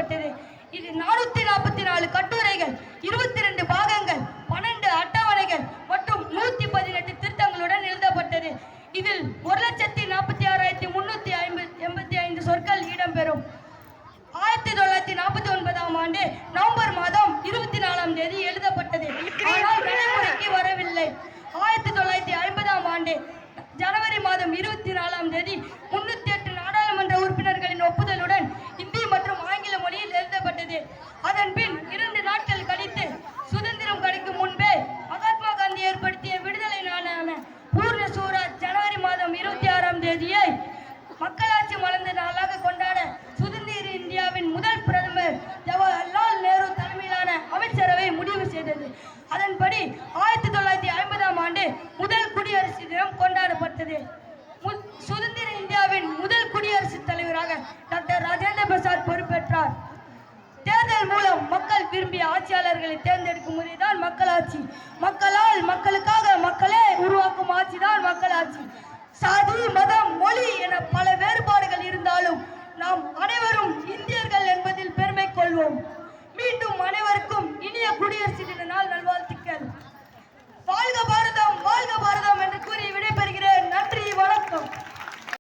எழுதப்பட்டது. இது 444 கட்டுரைகள், 22 பாகங்கள், 12 அட்டவணைகள் மற்றும் 118 திருத்தங்களுடன் எழுதப்பட்டது. இதில் 1,46,385 சொற்கள் இடம்பெறும். 1949ஆம் ஆண்டு நவம்பர் மாதம் 24ஆம் தேதி எழுதப்பட்டது. ஆனால் நடைமுறைக்கு வரவில்லை. 1950ஆம் ஆண்டு ஜனவரி மாதம் 24ஆம் தேதி 308 நாடாளுமன்ற உறுப்பினர்களின் ஒப்புதலுடன் இந்தி மற்றும் ஆங்கில மொழியில் எழுதப்பட்டது. அதன் பின் 2 நாட்கள் கழித்து சுதந்திரம் கிடைக்கும் முன்பே மகாத்மா காந்தி ஏற்படுத்திய விடுதலை நாளான பூர்ண சூராஜ் ஜனவரி மாதம் 26ஆம் தேதியை மக்களாட்சி மலர்ந்த நாளாக கொண்டாட சுதந்திர இந்தியாவின் முதல் பிரதமர் ஜவஹர்லால் நேரு தலைமையிலான அமைச்சரவை முடிவு செய்தது. அதன்படி 1950ஆம் ஆண்டு முதல் குடியரசு தினம் கொண்டாடப்பட்டது. சுதந்திர இந்தியாவின் முதல் குடியரசுத் தலைவராக டாக்டர் ராஜேந்திர பிரசாத் பொறுப்பேற்றார். தேர்தல் மூலம் மக்கள் விரும்பிய ஆட்சியாளர்களை தேர்ந்தெடுக்கும் முறைதான் மக்களாட்சி. மக்களால் மக்களுக்காக மக்களே உருவாக்கும் ஆட்சிதான் மக்களாட்சி. சாதி, மதம், மொழி என பல வேறு